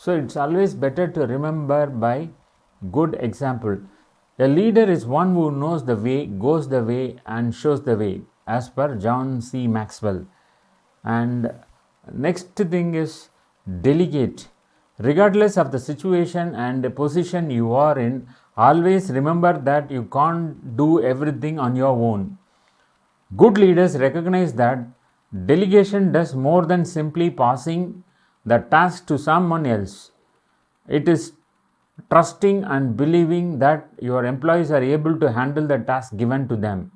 So it's always better to remember by good example. A leader is one who knows the way, goes the way, and shows the way, as per John C. Maxwell. And next thing is delegate. Regardless of the situation and the position you are in, always remember that you can't do everything on your own. Good leaders recognize that delegation does more than simply passing the task to someone else. It is trusting and believing that your employees are able to handle the task given to them.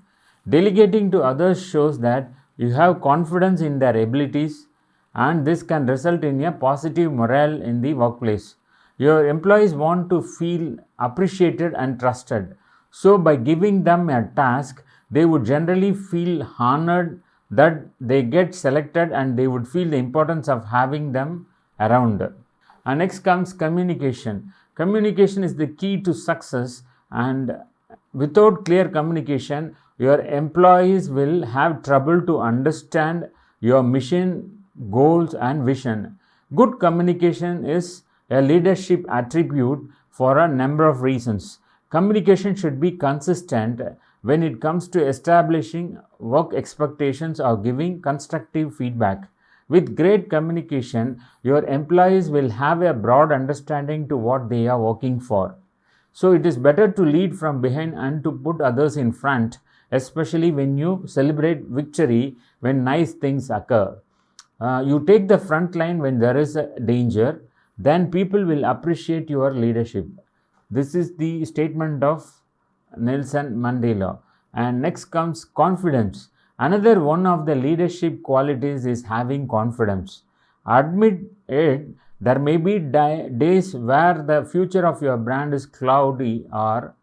Delegating to others shows that you have confidence in their abilities, and this can result in a positive morale in the workplace. Your employees want to feel appreciated and trusted. So, by giving them a task, they would generally feel honored that they get selected, and they would feel the importance of having them around. And next comes communication. Communication is the key to success, and without clear communication, your employees will have trouble to understand your mission, goals, and vision. Good communication is a leadership attribute for a number of reasons. Communication should be consistent when it comes to establishing work expectations or giving constructive feedback. With great communication, your employees will have a broad understanding to what they are working for. So it is better to lead from behind and to put others in front, especially when you celebrate victory when nice things occur. You take the front line when there is a danger, then people will appreciate your leadership. This is the statement of Nelson Mandela. And next comes confidence. Another one of the leadership qualities is having confidence. Admit it, there may be days where the future of your brand is cloudy or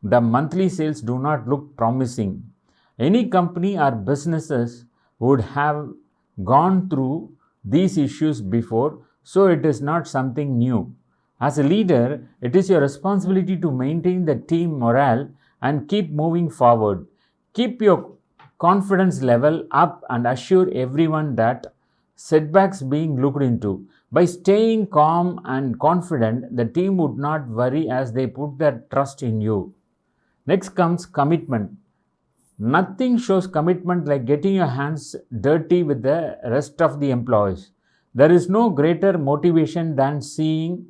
the monthly sales do not look promising. Any company or businesses would have gone through these issues before, so it is not something new. As a leader, it is your responsibility to maintain the team morale and keep moving forward. Keep your confidence level up and assure everyone that setbacks being looked into. By staying calm and confident, the team would not worry as they put their trust in you. Next comes commitment. Nothing shows commitment like getting your hands dirty with the rest of the employees. There is no greater motivation than seeing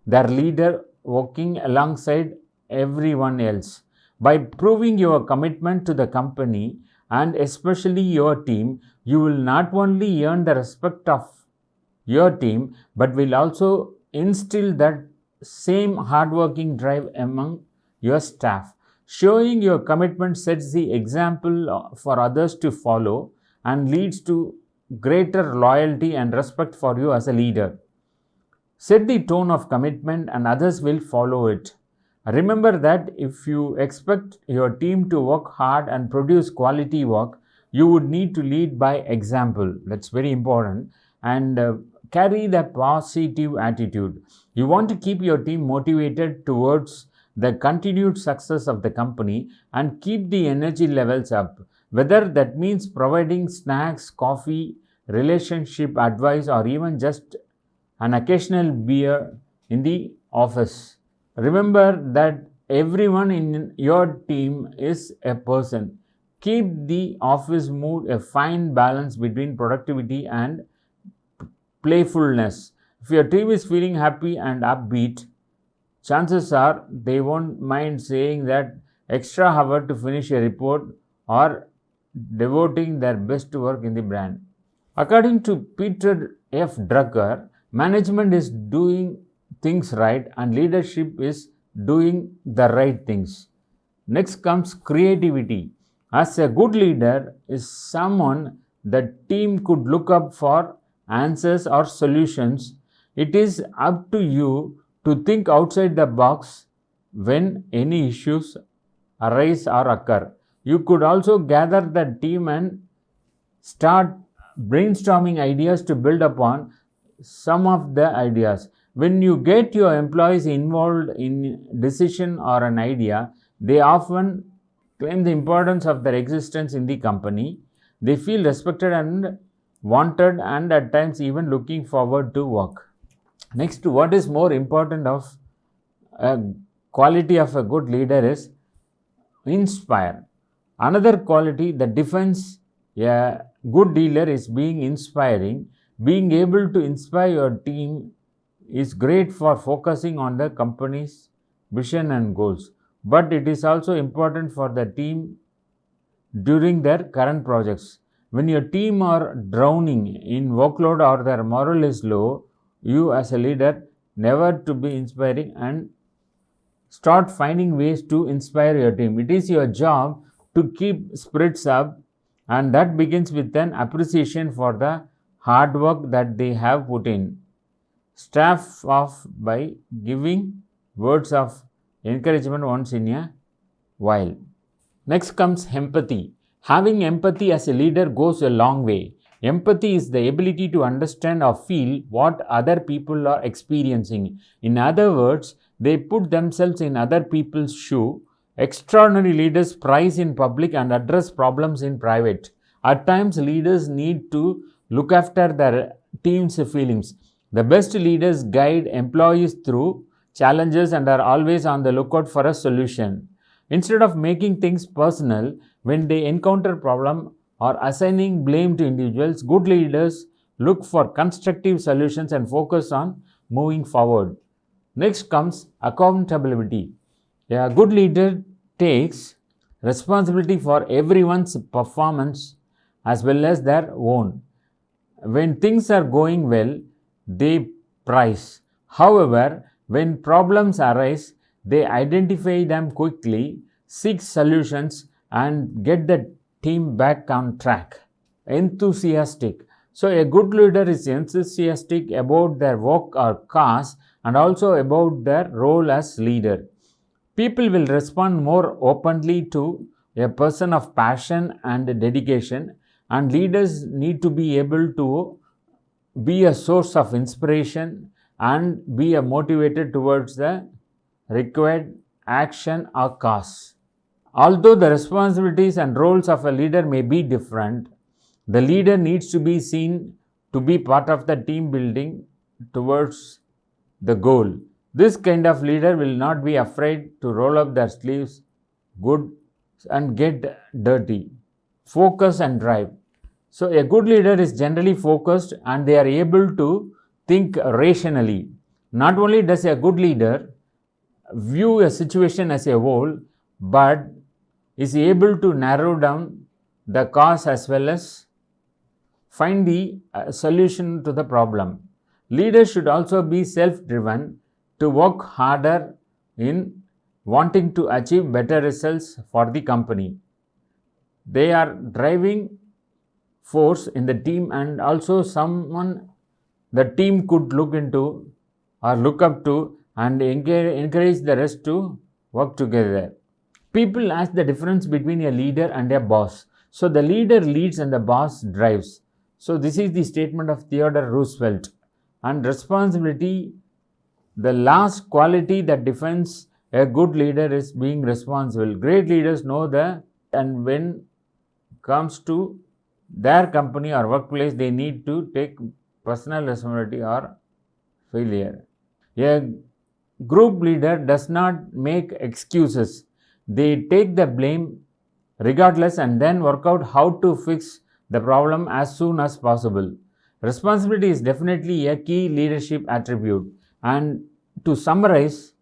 their leader working alongside everyone else. By proving your commitment to the company and especially your team, you will not only earn the respect of your team but will also instill that same hardworking drive among your staff. Showing your commitment sets the example for others to follow and leads to greater loyalty and respect for you as a leader. Set the tone of commitment and others will follow it. Remember that if you expect your team to work hard and produce quality work, you would need to lead by example. That's very important. And carry the positive attitude. You want to keep your team motivated towards the continued success of the company and keep the energy levels up. Whether that means providing snacks, coffee, relationship advice, or even just an occasional beer in the office. Remember that everyone in your team is a person. Keep the office mood a fine balance between productivity and playfulness. If your team is feeling happy and upbeat, chances are they won't mind saying that extra hour to finish a report or devoting their best work in the brand. According to Peter F. Drucker, management is doing things right and leadership is doing the right things. Next comes creativity. As a good leader is someone the team could look up for answers or solutions. It is up to you to think outside the box when any issues arise or occur. You could also gather the team and start brainstorming ideas to build upon some of the ideas. When you get your employees involved in decision or an idea, they often claim the importance of their existence in the company. They feel respected and wanted and at times even looking forward to work. Next, what is more important of a quality of a good leader is inspire. Another quality that defines a good leader is being inspiring. Being able to inspire your team is great for focusing on the company's vision and goals, but it is also important for the team during their current projects. When your team are drowning in workload or their morale is low, you as a leader never to be inspiring and start finding ways to inspire your team. It is your job to keep spirits up, and that begins with an appreciation for the hard work that they have put in. Staff off by giving words of encouragement once in a while. Next comes empathy. Having empathy as a leader goes a long way. Empathy is the ability to understand or feel what other people are experiencing. In other words, they put themselves in other people's shoe. Extraordinary leaders prize in public and address problems in private. At times, leaders need to look after their team's feelings. The best leaders guide employees through challenges and are always on the lookout for a solution. Instead of making things personal when they encounter problem or assigning blame to individuals, good leaders look for constructive solutions and focus on moving forward. Next comes accountability. A good leader takes responsibility for everyone's performance as well as their own. When things are going well, they prize. However, when problems arise, they identify them quickly, seek solutions, and get the team back on track. Enthusiastic. So, a good leader is enthusiastic about their work or cause and also about their role as leader. People will respond more openly to a person of passion and dedication, and leaders need to be able to be a source of inspiration and be a motivated towards the required action or cause. Although the responsibilities and roles of a leader may be different, the leader needs to be seen to be part of the team building towards the goal. This kind of leader will not be afraid to roll up their sleeves good and get dirty. Focus and drive. So, a good leader is generally focused and they are able to think rationally. Not only does a good leader view a situation as a whole, but is able to narrow down the cause as well as find the solution to the problem. Leaders should also be self-driven to work harder in wanting to achieve better results for the company. They are driving force in the team and also someone the team could look into or look up to and encourage the rest to work together. People ask the difference between a leader and a boss. So the leader leads and the boss drives. So this is the statement of Theodore Roosevelt. And responsibility, the last quality that defines a good leader is being responsible. Great leaders know that, and when comes to their company or workplace, they need to take personal responsibility or failure. A group leader does not make excuses. They take the blame regardless and then work out how to fix the problem as soon as possible. Responsibility is definitely a key leadership attribute. And to summarize,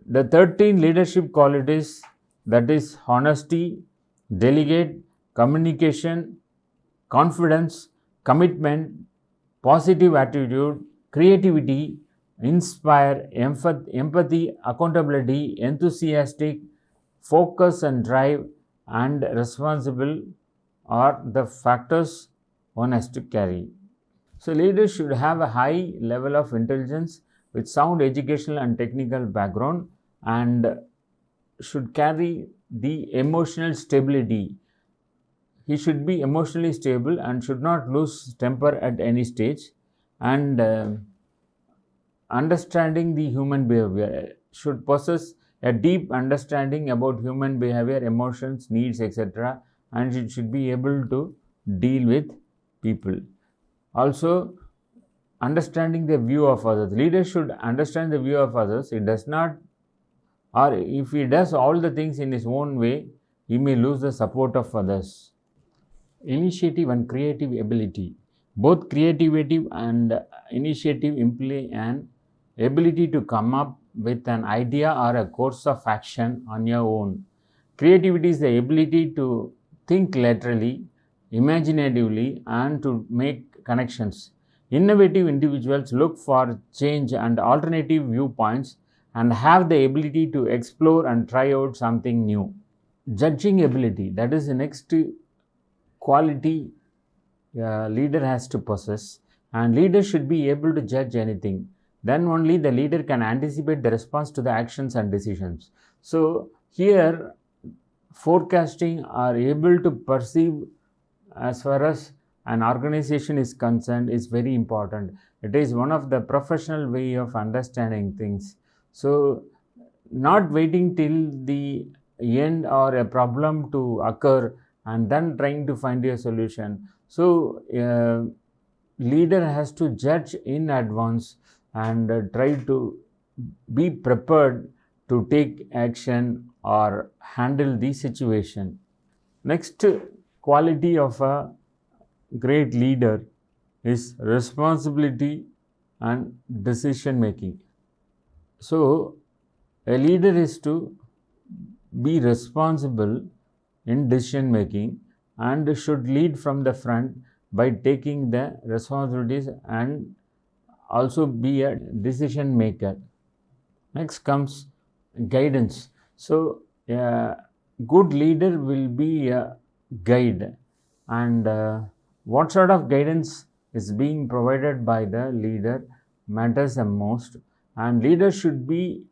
the 13 leadership qualities, that is honesty, delegate, communication, confidence, commitment, positive attitude, creativity, inspire, empathy, accountability, enthusiastic, focus and drive, and responsible are the factors one has to carry. So, leaders should have a high level of intelligence with sound educational and technical background and should carry the emotional stability. He should be emotionally stable and should not lose temper at any stage, and understanding the human behavior, should possess a deep understanding about human behavior, emotions, needs, etc., and it should be able to deal with people. Also, understanding the view of others. Leader should understand the view of others. It does not, or if he does all the things in his own way, he may lose the support of others. Initiative and creative ability. Both creativity and initiative imply an ability to come up with an idea or a course of action on your own. Creativity is the ability to think laterally, imaginatively, and to make connections. Innovative individuals look for change and alternative viewpoints and have the ability to explore and try out something new. Judging ability, that is the next quality leader has to possess, and leader should be able to judge anything. Then only the leader can anticipate the response to the actions and decisions. So here forecasting or able to perceive as far as an organization is concerned is very important. It is one of the professional way of understanding things. So not waiting till the end or a problem to occur and then trying to find a solution. So leader has to judge in advance and try to be prepared to take action or handle the situation. Next quality of a great leader is responsibility and decision making. So a leader is to be responsible in decision making and should lead from the front by taking the responsibilities and also be a decision maker. Next comes guidance. So a good leader will be a guide, and what sort of guidance is being provided by the leader matters the most, and leader should be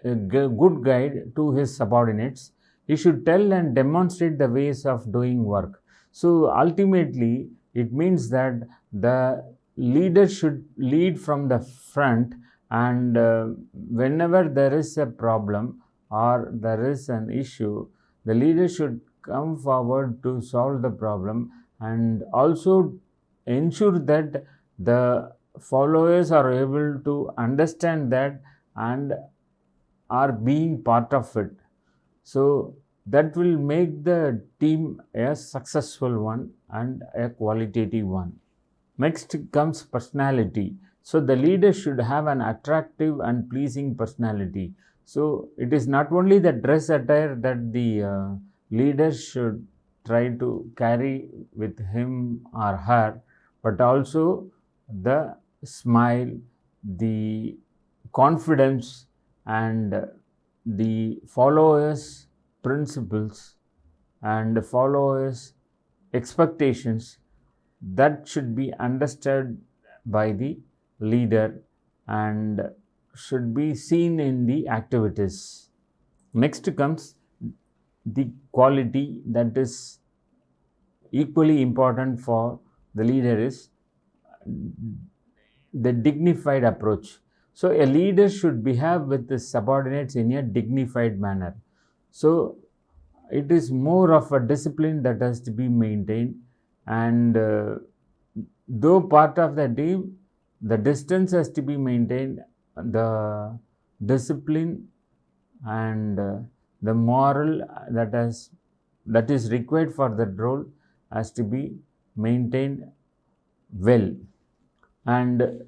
a good guide to his subordinates. He should tell and demonstrate the ways of doing work. So ultimately it means that the leader should lead from the front, and whenever there is a problem or there is an issue, the leader should come forward to solve the problem and also ensure that the followers are able to understand that and are being part of it. So that will make the team a successful one and a qualitative one. Next comes personality. So the leader should have an attractive and pleasing personality. So it is not only the dress attire that the leader should try to carry with him or her, but also the smile, the confidence, and the followers' principles and followers' expectations that should be understood by the leader and should be seen in the activities. Next comes the quality that is equally important for the leader is the dignified approach. So a leader should behave with his subordinates in a dignified manner. So it is more of a discipline that has to be maintained, and though part of the team, the distance has to be maintained, the discipline and the moral that is required for that role has to be maintained well. And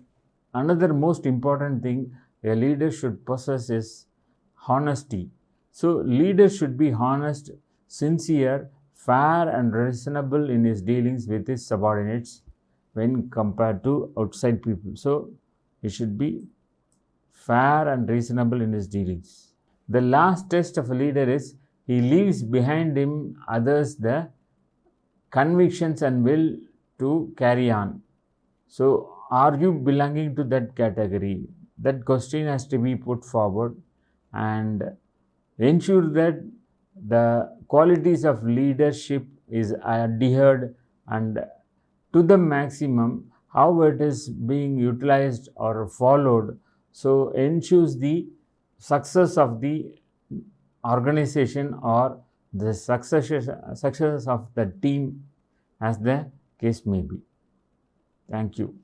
another most important thing a leader should possess is honesty. So leader should be honest, sincere, fair and reasonable in his dealings with his subordinates when compared to outside people. So he should be fair and reasonable in his dealings. The last test of a leader is he leaves behind him others the convictions and will to carry on. So are you belonging to that category? That question has to be put forward, and ensure that the qualities of leadership is adhered and to the maximum. How it is being utilized or followed, so ensures the success of the organization or the success of the team, as the case may be. Thank you.